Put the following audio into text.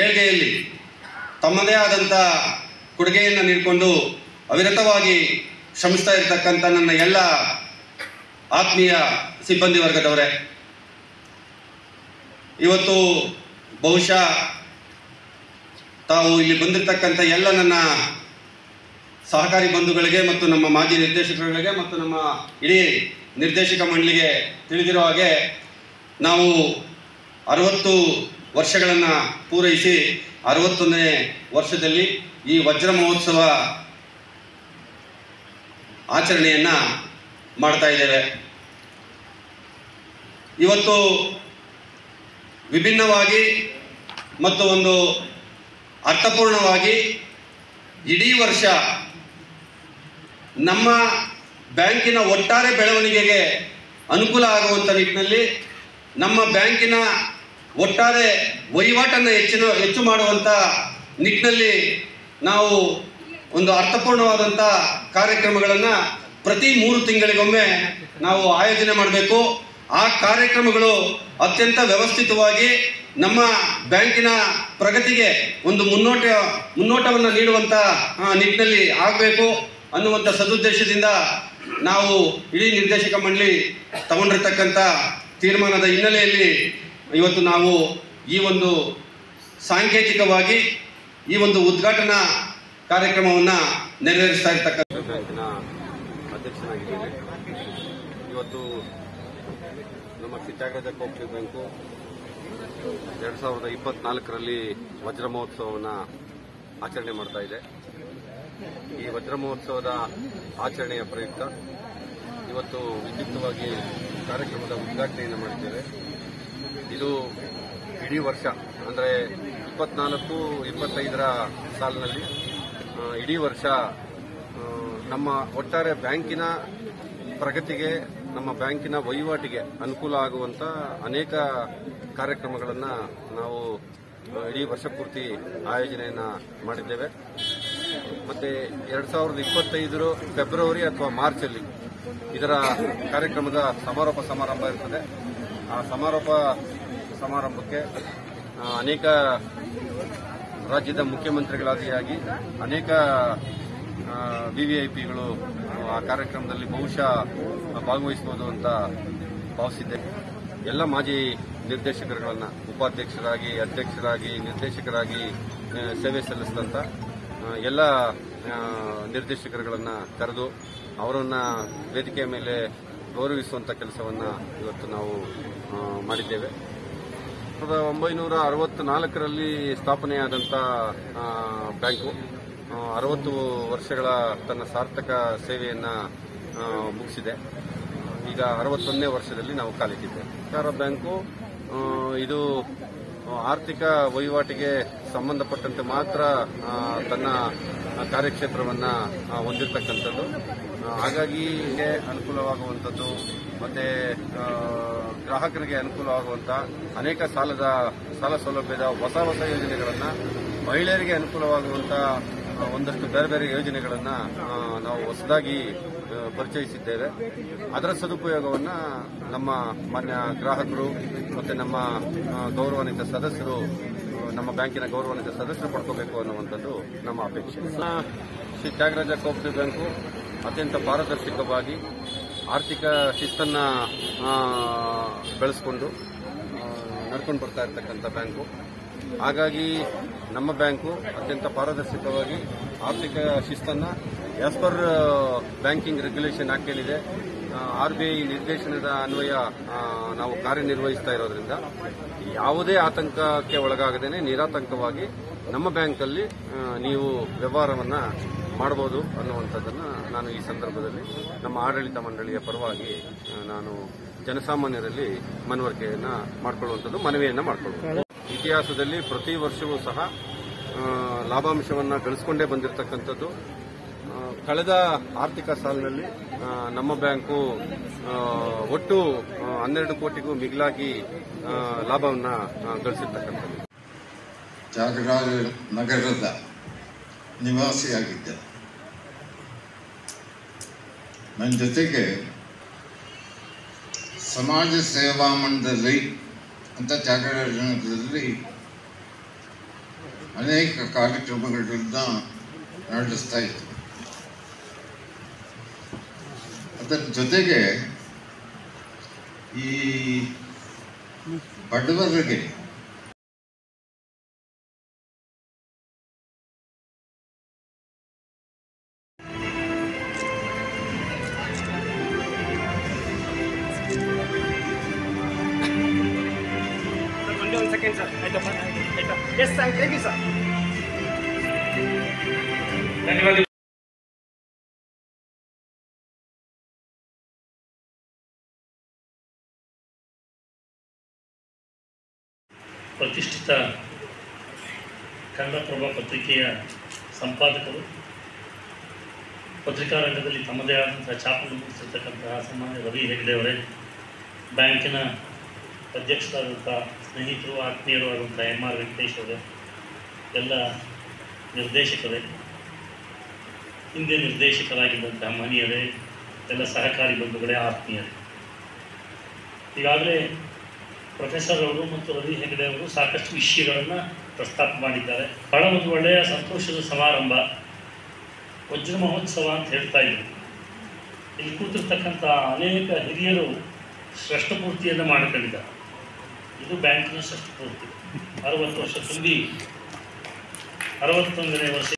ಏಳ್ಗೆಯಲ್ಲಿ ತಮ್ಮದೇ ಆದಂಥ ಕೊಡುಗೆಯನ್ನು ನೀಡಿಕೊಂಡು ಅವಿರತವಾಗಿ ಶ್ರಮಿಸ್ತಾ ಇರತಕ್ಕಂಥ ನನ್ನ ಎಲ್ಲ ಆತ್ಮೀಯ ಸಿಬ್ಬಂದಿ ವರ್ಗದವರೇ, ಇವತ್ತು ಬಹುಶಃ ತಾವು ಇಲ್ಲಿ ಬಂದಿರತಕ್ಕಂಥ ಎಲ್ಲ ನನ್ನ ಸಹಕಾರಿ ಬಂಧುಗಳಿಗೆ ಮತ್ತು ನಮ್ಮ ಮಾಜಿ ನಿರ್ದೇಶಕರುಗಳಿಗೆ ಮತ್ತು ನಮ್ಮ ಇಡೀ ನಿರ್ದೇಶಕ ಮಂಡಳಿಗೆ ತಿಳಿದಿರೋ ಹಾಗೆ ನಾವು 60 ವರ್ಷಗಳನ್ನು ಪೂರೈಸಿ 61ನೇ ವರ್ಷದಲ್ಲಿ ಈ ವಜ್ರ ಮಹೋತ್ಸವ ಆಚರಣೆಯನ್ನು ಮಾಡ್ತಾ ಇದ್ದೇವೆ. ಇವತ್ತು ವಿಭಿನ್ನವಾಗಿ ಮತ್ತು ಒಂದು ಅರ್ಥಪೂರ್ಣವಾಗಿ ಇಡೀ ವರ್ಷ ನಮ್ಮ ಬ್ಯಾಂಕಿನ ಒಟ್ಟಾರೆ ಬೆಳವಣಿಗೆಗೆ ಅನುಕೂಲ ಆಗುವಂಥ ನಿಟ್ಟಿನಲ್ಲಿ ನಮ್ಮ ಬ್ಯಾಂಕಿನ ಒಟ್ಟಾರೆ ವಹಿವಾಟನ್ನು ಹೆಚ್ಚು ಮಾಡುವಂಥ ನಿಟ್ಟಿನಲ್ಲಿ ನಾವು ಒಂದು ಅರ್ಥಪೂರ್ಣವಾದಂಥ ಕಾರ್ಯಕ್ರಮಗಳನ್ನು ಪ್ರತಿ 3 ತಿಂಗಳಿಗೊಮ್ಮೆ ನಾವು ಆಯೋಜನೆ ಮಾಡಬೇಕು. ಆ ಕಾರ್ಯಕ್ರಮಗಳು ಅತ್ಯಂತ ವ್ಯವಸ್ಥಿತವಾಗಿ ನಮ್ಮ ಬ್ಯಾಂಕಿನ ಪ್ರಗತಿಗೆ ಒಂದು ಮುನ್ನೋಟವನ್ನು ನೀಡುವಂಥ ನಿಟ್ಟಿನಲ್ಲಿ ಆಗಬೇಕು ಅನ್ನುವಂಥ ಸದುದ್ದೇಶದಿಂದ ನಾವು ಇಡೀ ನಿರ್ದೇಶಕ ಮಂಡಳಿ ತಗೊಂಡಿರ್ತಕ್ಕಂಥ ತೀರ್ಮಾನದ ಹಿನ್ನೆಲೆಯಲ್ಲಿ ಇವತ್ತು ನಾವು ಈ ಒಂದು ಸಾಂಕೇತಿಕವಾಗಿ ಈ ಒಂದು ಉದ್ಘಾಟನಾ ಕಾರ್ಯಕ್ರಮವನ್ನು ನೆರವೇರಿಸ್ತಾ ಇರ್ತಕ್ಕಂಥ ಬ್ಯಾಂಕಿನ ಅಧ್ಯಕ್ಷನಾಗಿದ್ದೇನೆ. ಇವತ್ತು ನಮ್ಮ ಸತ್ಯಾಗ್ರಹ ಕೋಆಪರೇಟಿವ್ ಬ್ಯಾಂಕು 2024ರಲ್ಲಿ ವಜ್ರ ಮಹೋತ್ಸವವನ್ನು ಆಚರಣೆ ಮಾಡ್ತಾ ಇದೆ. ಈ ವಜ್ರ ಮಹೋತ್ಸವದ ಆಚರಣೆಯ ಪ್ರಯುಕ್ತ ಇವತ್ತು ವಿದ್ಯುಕ್ತವಾಗಿ ಕಾರ್ಯಕ್ರಮದ ಉದ್ಘಾಟನೆಯನ್ನು ಮಾಡಿದ್ದೇವೆ. ಇದು ಇಡೀ ವರ್ಷ ಅಂದರೆ 24-25ರ ಸಾಲಿನಲ್ಲಿ ಇಡೀ ವರ್ಷ ನಮ್ಮ ಒಟ್ಟಾರೆ ಬ್ಯಾಂಕಿನ ಪ್ರಗತಿಗೆ, ನಮ್ಮ ಬ್ಯಾಂಕಿನ ವಹಿವಾಟಿಗೆ ಅನುಕೂಲ ಆಗುವಂಥ ಅನೇಕ ಕಾರ್ಯಕ್ರಮಗಳನ್ನು ನಾವು ಇಡೀ ವರ್ಷ ಪೂರ್ತಿ ಆಯೋಜನೆಯನ್ನು ಮಾಡಿದ್ದೇವೆ. ಮತ್ತು 2025 ಫೆಬ್ರವರಿ ಅಥವಾ ಮಾರ್ಚಲ್ಲಿ ಇದರ ಕಾರ್ಯಕ್ರಮದ ಸಮಾರೋಪ ಸಮಾರಂಭ ಇರ್ತದೆ. ಆ ಸಮಾರೋಪ ಸಮಾರಂಭಕ್ಕೆ ಅನೇಕ ರಾಜ್ಯದ ಮುಖ್ಯಮಂತ್ರಿಗಳಾದಿಯಾಗಿ ಅನೇಕ ವಿವಿಐಪಿಗಳು ಆ ಕಾರ್ಯಕ್ರಮದಲ್ಲಿ ಬಹುಶಃ ಭಾಗವಹಿಸಬಹುದು ಅಂತ ಭಾವಿಸಿದ್ದೆ. ಎಲ್ಲ ಮಾಜಿ ನಿರ್ದೇಶಕರುಗಳನ್ನು ಉಪಾಧ್ಯಕ್ಷರಾಗಿ, ಅಧ್ಯಕ್ಷರಾಗಿ, ನಿರ್ದೇಶಕರಾಗಿ ಸೇವೆ ಸಲ್ಲಿಸಿದಂಥ ಎಲ್ಲ ನಿರ್ದೇಶಕರುಗಳನ್ನು ಕರೆದು ಅವರನ್ನು ವೇದಿಕೆಯ ಮೇಲೆ ಗೌರವಿಸುವಂಥ ಕೆಲಸವನ್ನು ಇವತ್ತು ನಾವು ಮಾಡಿದ್ದೇವೆ. 1964ರಲ್ಲಿ ಸ್ಥಾಪನೆಯಾದಂಥ ಬ್ಯಾಂಕು 60 ವರ್ಷಗಳ ತನ್ನ ಸಾರ್ಥಕ ಸೇವೆಯನ್ನು ಮುಗಿಸಿದೆ. ಈಗ 61ನೇ ವರ್ಷದಲ್ಲಿ ನಾವು ಕಾಲಿಟ್ಟಿದ್ದೇವೆ. ಸರ್ಕಾರ ಬ್ಯಾಂಕು ಇದು ಆರ್ಥಿಕ ವಹಿವಾಟಿಗೆ ಸಂಬಂಧಪಟ್ಟಂತೆ ಮಾತ್ರ ತನ್ನ ಕಾರ್ಯಕ್ಷೇತ್ರವನ್ನು ಹೊಂದಿರತಕ್ಕಂಥದ್ದು. ಹಾಗಾಗಿ ಅನುಕೂಲವಾಗುವಂಥದ್ದು ಮತ್ತು ಗ್ರಾಹಕರಿಗೆ ಅನುಕೂಲವಾಗುವಂಥ ಅನೇಕ ಸಾಲ ಸೌಲಭ್ಯದ ಹೊಸ ಯೋಜನೆಗಳನ್ನು, ಮಹಿಳೆಯರಿಗೆ ಅನುಕೂಲವಾಗುವಂಥ ಒಂದಷ್ಟು ಬೇರೆ ಬೇರೆ ಯೋಜನೆಗಳನ್ನು ನಾವು ಹೊಸದಾಗಿ ಪರಿಚಯಿಸಿದ್ದೇವೆ. ಅದರ ಸದುಪಯೋಗವನ್ನು ನಮ್ಮ ಮಾನ್ಯ ಗ್ರಾಹಕರು ಮತ್ತು ನಮ್ಮ ಗೌರವಾನ್ವಿತ ಸದಸ್ಯರು, ನಮ್ಮ ಬ್ಯಾಂಕಿನ ಗೌರವಾನ್ವಿತ ಸದಸ್ಯರು ಪಡ್ಕೋಬೇಕು ಅನ್ನುವಂಥದ್ದು ನಮ್ಮ ಅಪೇಕ್ಷೆ. ಶ್ರೀ ತ್ಯಾಗರಾಜ ಕೋಆಪರೇಟಿವ್ ಬ್ಯಾಂಕು ಅತ್ಯಂತ ಪಾರದರ್ಶಕವಾಗಿ ಆರ್ಥಿಕ ಶಿಸ್ತನ್ನು ಬೆಳೆಸ್ಕೊಂಡು ನಡ್ಕೊಂಡು ಬರ್ತಾ ಇರ್ತಕ್ಕಂಥ ಬ್ಯಾಂಕು. ಹಾಗಾಗಿ ನಮ್ಮ ಬ್ಯಾಂಕು ಅತ್ಯಂತ ಪಾರದರ್ಶಕವಾಗಿ ಆರ್ಥಿಕ ಶಿಸ್ತನ್ನು as per banking regulation act ಏನಿದೆ, RBI ನಿರ್ದೇಶನದ ಅನ್ವಯ ನಾವು ಕಾರ್ಯನಿರ್ವಹಿಸ್ತಾ ಇರೋದ್ರಿಂದ ಯಾವುದೇ ಆತಂಕಕ್ಕೆ ಒಳಗಾಗದೇನೆ ನಿರಾತಂಕವಾಗಿ ನಮ್ಮ ಬ್ಯಾಂಕಲ್ಲಿ ನೀವು ವ್ಯವಹಾರವನ್ನು ಮಾಡ್ಬೋದು ಅನ್ನುವಂಥದ್ದನ್ನು ನಾನು ಈ ಸಂದರ್ಭದಲ್ಲಿ ನಮ್ಮ ಆಡಳಿತ ಮಂಡಳಿಯ ಪರವಾಗಿ ನಾನು ಜನಸಾಮಾನ್ಯರಲ್ಲಿ ಮನವರಿಕೆಯನ್ನು ಮಾಡಿಕೊಳ್ಳುವಂಥದ್ದು, ಮನವಿಯನ್ನು ಮಾಡಿಕೊಳ್ಳುವುದು. ಇತಿಹಾಸದಲ್ಲಿ ಪ್ರತಿ ವರ್ಷವೂ ಸಹ ಲಾಭಾಂಶವನ್ನು ಗಳಿಸಿಕೊಂಡೇ ಬಂದಿರತಕ್ಕಂಥದ್ದು. ಕಳೆದ ಆರ್ಥಿಕ ಸಾಲಿನಲ್ಲಿ ನಮ್ಮ ಬ್ಯಾಂಕು ಒಟ್ಟು 12 ಕೋಟಿಗೂ ಮಿಗಿಲಾಗಿ ಲಾಭವನ್ನು ಗಳಿಸಿರ್ತಕ್ಕಂಥದ್ದು. ತ್ಯಾಗರಾಜ ನಗರದ ನಿವಾಸಿಯಾಗಿದ್ದೆ. ನನ್ನ ಜೊತೆಗೆ ಸಮಾಜ ಸೇವಾ ಮಂಡಳಿ ಅಂತ ತ್ಯಾಗರಾಜನಗರದಲ್ಲಿ ಅನೇಕ ಕಾರ್ಯಕ್ರಮಗಳನ್ನ ನಡೆಸ್ತಾ ಇತ್ತು. ಅದರ ಜೊತೆಗೆ ಈ ಬಡವರಿಗೆ Yes, sir. Thank you, sir. ಧನ್ಯವಾದ. ಪ್ರತಿಷ್ಠಿತ ಕನ್ನಡಪ್ರಭ ಪತ್ರಿಕೆಯ ಸಂಪಾದಕರು, ಪತ್ರಿಕಾ ರಂಗದಲ್ಲಿ ತಮ್ಮದೇ ಆದಂತಹ ಛಾಪನ್ನು ಮೂಡಿಸಿರ್ತಕ್ಕಂತಹ ಸನ್ಮಾನ್ಯ ರವಿ ಹೆಗ್ಡೆ ಅವರೇ, ಬ್ಯಾಂಕಿನ ಅಧ್ಯಕ್ಷರಾದಂಥ ಸ್ನೇಹಿತರು, ಆತ್ಮೀಯರು ಆದಂಥ MR ವೆಂಕಟೇಶ್ ಅವರೇ, ಎಲ್ಲ ನಿರ್ದೇಶಕರೇ, ಹಿಂದೆ ನಿರ್ದೇಶಕರಾಗಿದ್ದಂತಹ ಮಹನೀಯರೇ, ಎಲ್ಲ ಸಹಕಾರಿ ಬಂಧುಗಳೇ, ಆತ್ಮೀಯರೇ, ಈಗಾಗಲೇ ಪ್ರೊಫೆಸರ್ ಅವರು ಮತ್ತು ರವಿ ಹೆಗ್ಡೆ ಅವರು ಸಾಕಷ್ಟು ವಿಷಯಗಳನ್ನು ಪ್ರಸ್ತಾಪ ಮಾಡಿದ್ದಾರೆ. ಬಹಳ ಒಂದು ಒಳ್ಳೆಯ ಸಂತೋಷದ ಸಮಾರಂಭ, ವಜ್ರ ಮಹೋತ್ಸವ ಅಂತ ಹೇಳ್ತಾ ಇದ್ರು. ಇಲ್ಲಿ ಕೂತಿರ್ತಕ್ಕಂಥ ಅನೇಕ ಹಿರಿಯರು ಷಷ್ಠಪೂರ್ತಿಯನ್ನು ಮಾಡಿಕೊಂಡಿದ್ದಾರೆ. ಇದು ಬ್ಯಾಂಕಿನ ಷಷ್ಠಪೂರ್ತಿ. 60 ವರ್ಷ ತುಂಬಿ 61ನೇ ವರ್ಷ